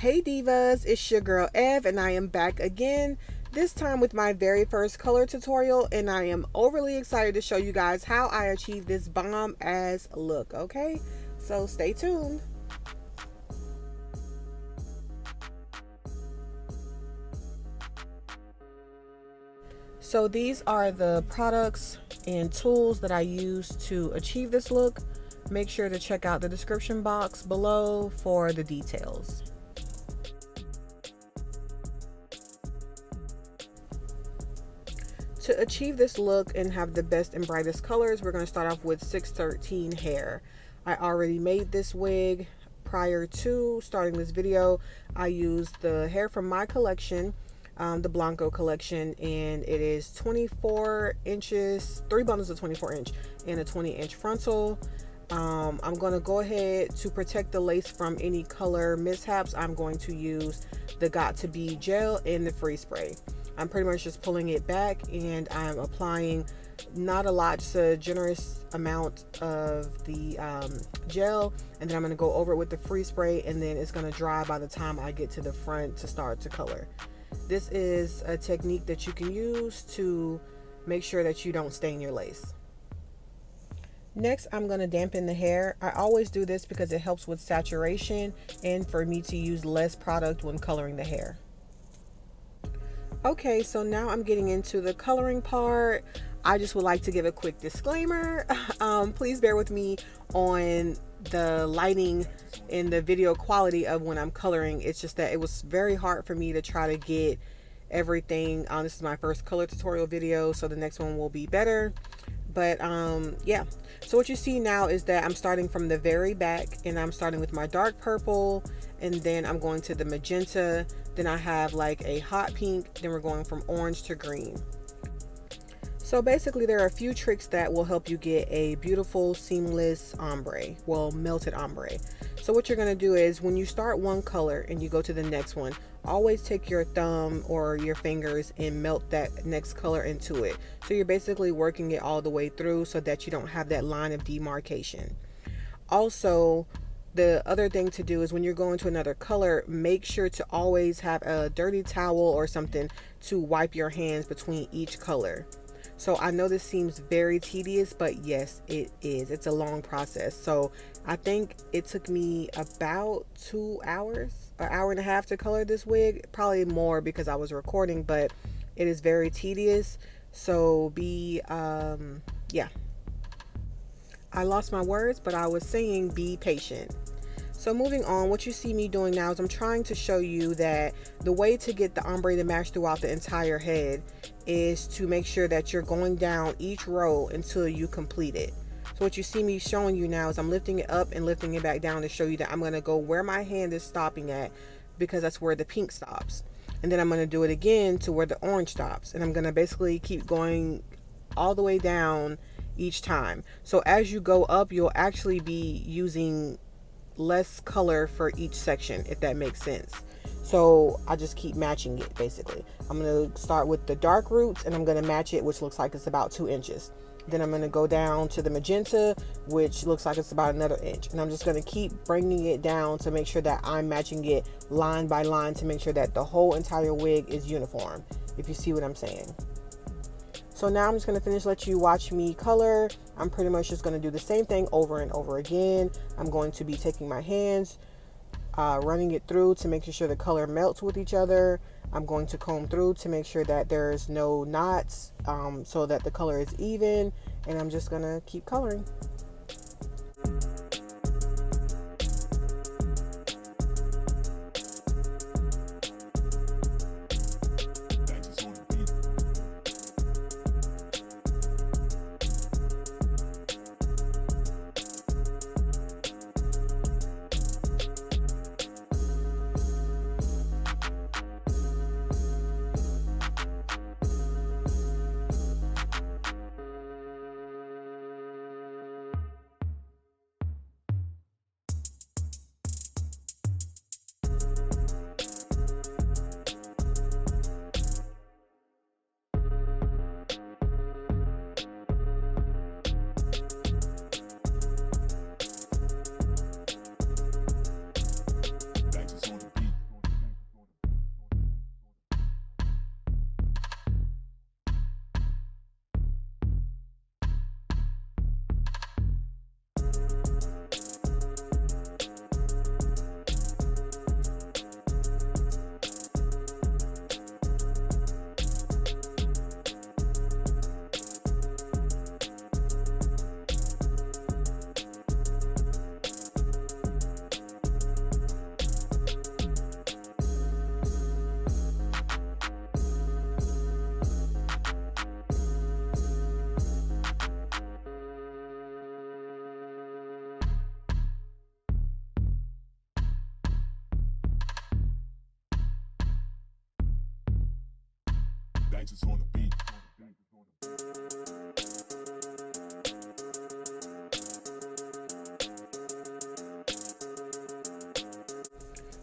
Hey Divas, it's your girl Ev and I am back again, this time with my very first color tutorial, and I am overly excited to show you guys how I achieved this bomb ass look, okay? So stay tuned. So these are the products and tools that I use to achieve this look. Make sure to check out the description box below for the details. To achieve this look and have the best and brightest colors, we're going to start off with 613 hair. I already made this wig prior to starting this video. I used the hair from my collection, the Blanco collection, and it is 24 inches, 3 bundles of 24 inch and a 20-inch frontal. I'm going to go ahead to protect the lace from any color mishaps. I'm going to use the Got To Be gel and the free spray. I'm pretty much just pulling it back and I'm applying not a lot, just a generous amount of the gel, and then I'm going to go over it with the free spray, and then it's going to dry by the time I get to the front to start to color. This is a technique that you can use to make sure that you don't stain your lace. Next, I'm going to dampen the hair. I always do this because it helps with saturation and for me to use less product when coloring the hair. Okay, so now I'm getting into the coloring part. I just would like to give a quick disclaimer. Please bear with me on the lighting and the video quality of when I'm coloring. It's just that it was very hard for me to try to get everything. This is my first color tutorial video, so the next one will be better. But yeah, so what you see now is that I'm starting from the very back, and I'm starting with my dark purple, and then I'm going to the magenta, then I have like a hot pink, then we're going from orange to green. So basically there are a few tricks that will help you get a beautiful seamless ombre, well, melted ombre. So what you're going to do is when you start one color and you go to the next one, always take your thumb or your fingers and melt that next color into it. So you're basically working it all the way through so that you don't have that line of demarcation. Also, the other thing to do is when you're going to another color, make sure to always have a dirty towel or something to wipe your hands between each color. So I know this seems very tedious, but yes, it is. It's a long process. So I think it took me about 2 hours, an hour and a half to color this wig, probably more because I was recording, but it is very tedious. So yeah. I lost my words, but I was saying be patient. So moving on, what you see me doing now is I'm trying to show you that the way to get the ombre to match throughout the entire head is to make sure that you're going down each row until you complete it. So what you see me showing you now is I'm lifting it up and lifting it back down to show you that I'm going to go where my hand is stopping at, because that's where the pink stops. And then I'm going to do it again to where the orange stops. And I'm going to basically keep going all the way down each time. So as you go up, you'll actually be using less color for each section, if that makes sense. So I just keep matching it. Basically I'm going to start with the dark roots and I'm going to match it, which looks like it's about 2 inches. Then I'm going to go down to the magenta, which looks like it's about another inch, and I'm just going to keep bringing it down to make sure that I'm matching it line by line to make sure that the whole entire wig is uniform, if you see what I'm saying. So now I'm just going to finish, let you watch me color. I'm pretty much just going to do the same thing over and over again. I'm going to be taking my hands, running it through to make sure the color melts with each other. I'm going to comb through to make sure that there's no knots, so that the color is even, and I'm just going to keep coloring.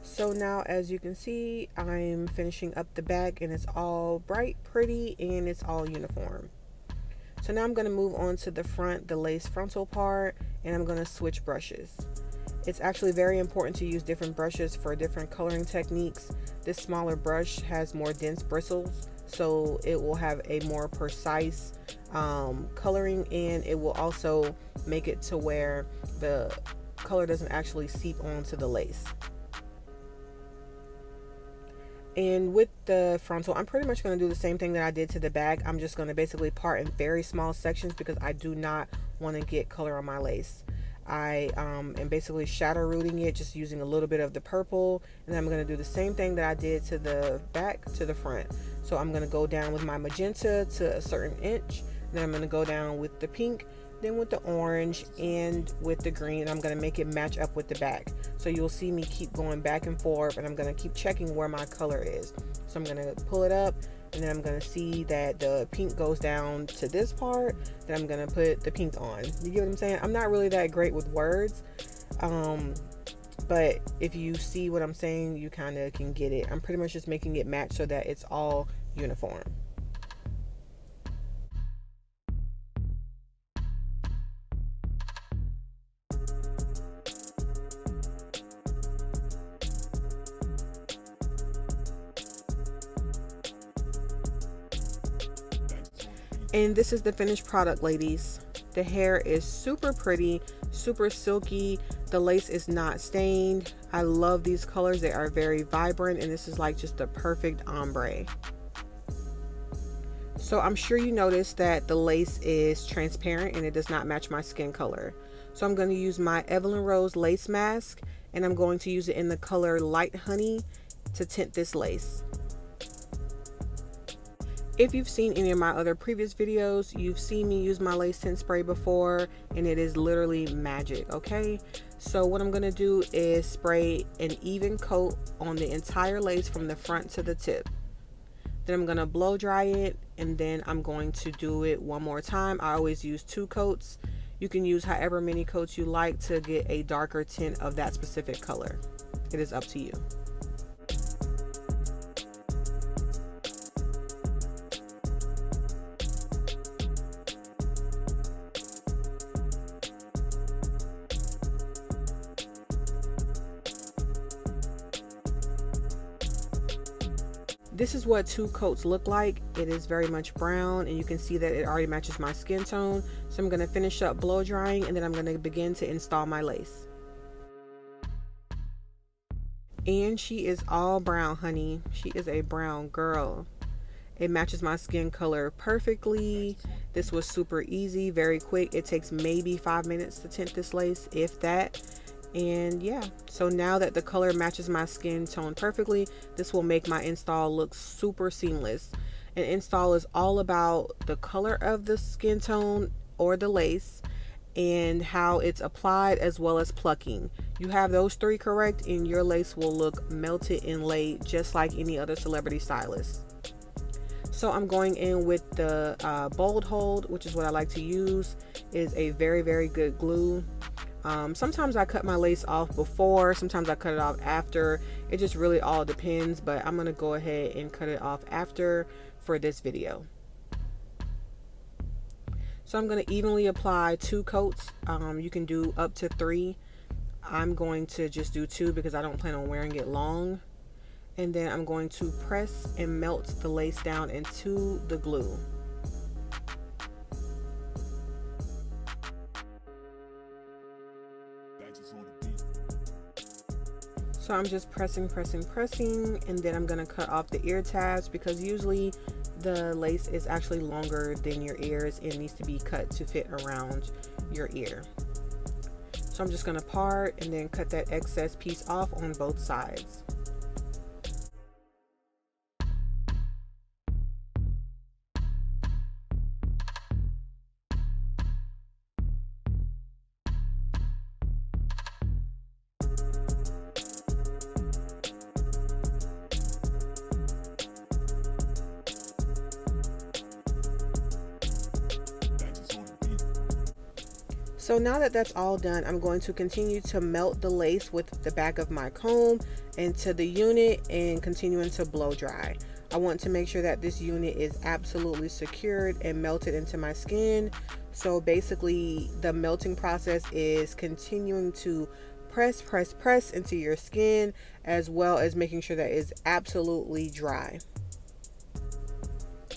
So now, as you can see, I'm finishing up the back and it's all bright, pretty, and it's all uniform. So now I'm going to move on to the front, the lace frontal part, and I'm going to switch brushes. It's actually very important to use different brushes for different coloring techniques. This smaller brush has more dense bristles, so it will have a more precise coloring, and it will also make it to where the color doesn't actually seep onto the lace. And with the frontal, I'm pretty much going to do the same thing that I did to the back. I'm just going to basically part in very small sections because I do not want to get color on my lace. I am basically shadow rooting it, just using a little bit of the purple, and then I'm going to do the same thing that I did to the back to the front. So I'm going to go down with my magenta to a certain inch, then I'm going to go down with the pink, then with the orange, and with the green, and I'm going to make it match up with the back. So you'll see me keep going back and forth, and I'm going to keep checking where my color is. So I'm going to pull it up, and then I'm going to see that the pink goes down to this part, then I'm going to put the pink on. You get what I'm saying? I'm not really that great with words, but if you see what I'm saying, you kind of can get it. I'm pretty much just making it match so that it's all uniform. And this is the finished product, ladies. The hair is super pretty, super silky. The lace is not stained. I love these colors. They are very vibrant, and this is like just the perfect ombre. So I'm sure you noticed that the lace is transparent and it does not match my skin color. So I'm going to use my Evelyn Rose lace mask, and I'm going to use it in the color Light Honey to tint this lace. If you've seen any of my other previous videos, you've seen me use my lace tint spray before, and it is literally magic, okay? So what I'm gonna do is spray an even coat on the entire lace from the front to the tip. Then I'm gonna blow dry it, and then I'm going to do it one more time. I always use 2 coats. You can use however many coats you like to get a darker tint of that specific color. It is up to you. This is what 2 coats look like. It is very much brown, and you can see that it already matches my skin tone. So I'm going to finish up blow drying, and then I'm going to begin to install my lace. And she is all brown, honey. She is a brown girl. It matches my skin color perfectly. This was super easy, very quick. It takes maybe 5 minutes to tint this lace, if that. And yeah, so now that the color matches my skin tone perfectly, this will make my install look super seamless. An install is all about the color of the skin tone or the lace and how it's applied, as well as plucking. You have those 3 correct, and your lace will look melted and laid just like any other celebrity stylist. So I'm going in with the Bold Hold, which is what I like to use. It is a very, very good glue. Sometimes I cut my lace off before, sometimes I cut it off after. It just really all depends, but I'm gonna go ahead and cut it off after for this video. So I'm gonna evenly apply 2 coats. You can do up to 3. I'm going to just do 2 because I don't plan on wearing it long. And then I'm going to press and melt the lace down into the glue. So I'm just pressing, and then I'm gonna cut off the ear tabs because usually the lace is actually longer than your ears and needs to be cut to fit around your ear. So I'm just gonna part and then cut that excess piece off on both sides. So now that that's all done, I'm going to continue to melt the lace with the back of my comb into the unit and continuing to blow dry. I want to make sure that this unit is absolutely secured and melted into my skin. So basically the melting process is continuing to press into your skin, as well as making sure that it's absolutely dry.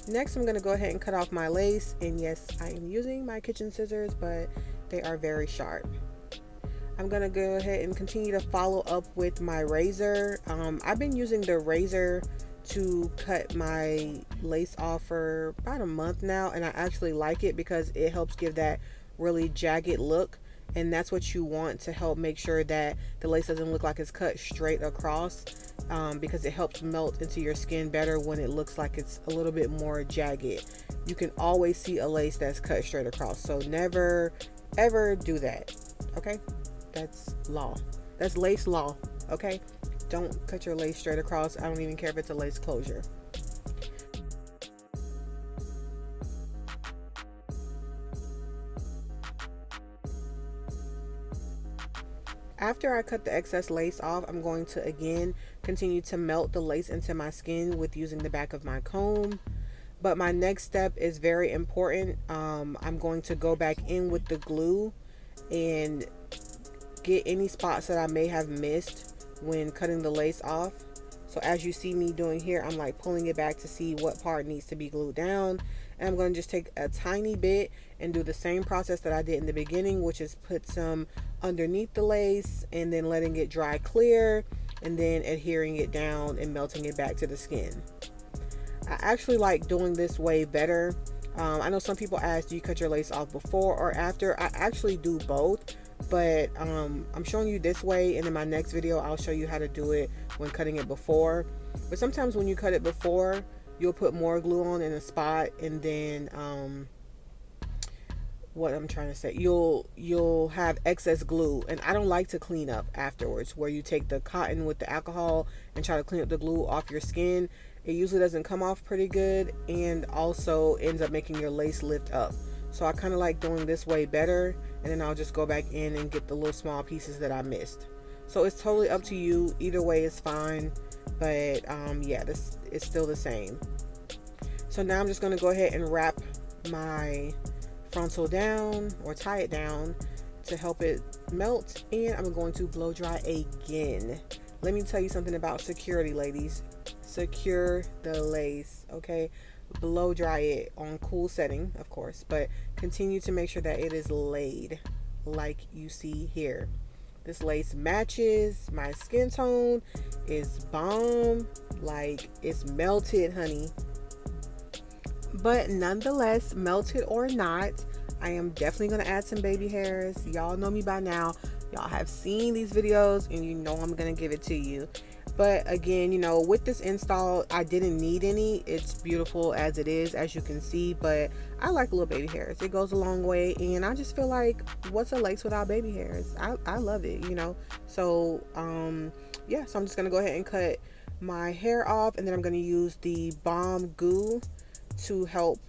Next, I'm going to go ahead and cut off my lace, and yes, I am using my kitchen scissors, but they are very sharp. I'm going to go ahead and continue to follow up with my razor. I've been using the razor to cut my lace off for about a month now, and I actually like it because it helps give that really jagged look, and that's what you want to help make sure that the lace doesn't look like it's cut straight across, because it helps melt into your skin better when it looks like it's a little bit more jagged. You can always see a lace that's cut straight across, so never ever do that, okay? That's law. That's lace law, okay? Don't cut your lace straight across. I don't even care if it's a lace closure. After I cut the excess lace off, I'm going to again continue to melt the lace into my skin with using the back of my comb. But my next step is very important. I'm going to go back in with the glue and get any spots that I may have missed when cutting the lace off. So as you see me doing here, I'm like pulling it back to see what part needs to be glued down. And I'm going to just take a tiny bit and do the same process that I did in the beginning, which is put some underneath the lace and then letting it dry clear and then adhering it down and melting it back to the skin. I actually like doing this way better. I know some people ask, do you cut your lace off before or after? I actually do both, but I'm showing you this way, and in my next video I'll show you how to do it when cutting it before. But sometimes when you cut it before, you'll put more glue on in a spot, and then what I'm trying to say, you'll have excess glue, and I don't like to clean up afterwards, where you take the cotton with the alcohol and try to clean up the glue off your skin. It usually doesn't come off pretty good, and also ends up making your lace lift up. So I kind of like doing this way better, and then I'll just go back in and get the little small pieces that I missed. So it's totally up to you. Either way is fine, but yeah, this is still the same. So now I'm just going to go ahead and wrap my frontal down, or tie it down to help it melt, and I'm going to blow dry again. Let me tell you something about security, ladies. Secure the lace, okay? Blow dry it on cool setting, of course, but continue to make sure that it is laid like you see here. This lace matches my skin tone, is bomb, like it's melted, honey. But nonetheless, melted or not, I am definitely going to add some baby hairs. Y'all know me by now. Y'all have seen these videos, and you know I'm going to give it to you. But again, you know, with this install, I didn't need any. It's beautiful as it is, as you can see, but I like little baby hairs. It goes a long way, and I just feel like, what's a lace without baby hairs? I love it, you know. So yeah, so I'm just gonna go ahead and cut my hair off, and then I'm gonna use the bomb goo to help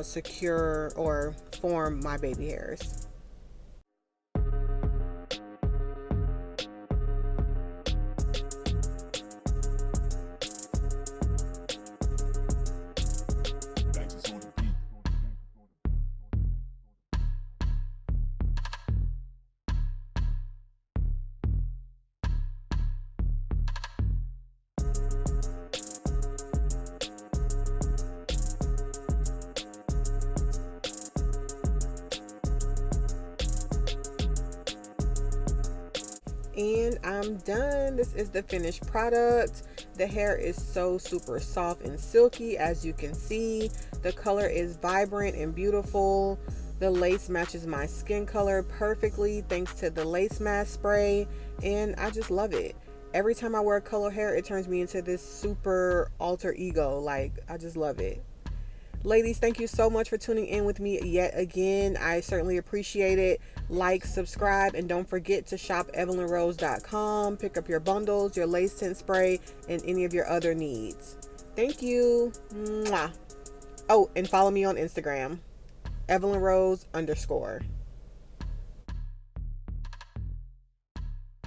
secure or form my baby hairs. And I'm done. This is the finished product. The hair is so super soft and silky, as you can see. The color is vibrant and beautiful. The lace matches my skin color perfectly thanks to the lace mask spray, and I just love it. Every time I wear color hair, it turns me into this super alter ego. Like, I just love it. Ladies, thank you so much for tuning in with me yet again. I certainly appreciate it. Like, subscribe, and don't forget to shop evelynrose.com. Pick up your bundles, your lace tint spray, and any of your other needs. Thank you. Mwah. Oh, and follow me on Instagram, @EvelynRose_.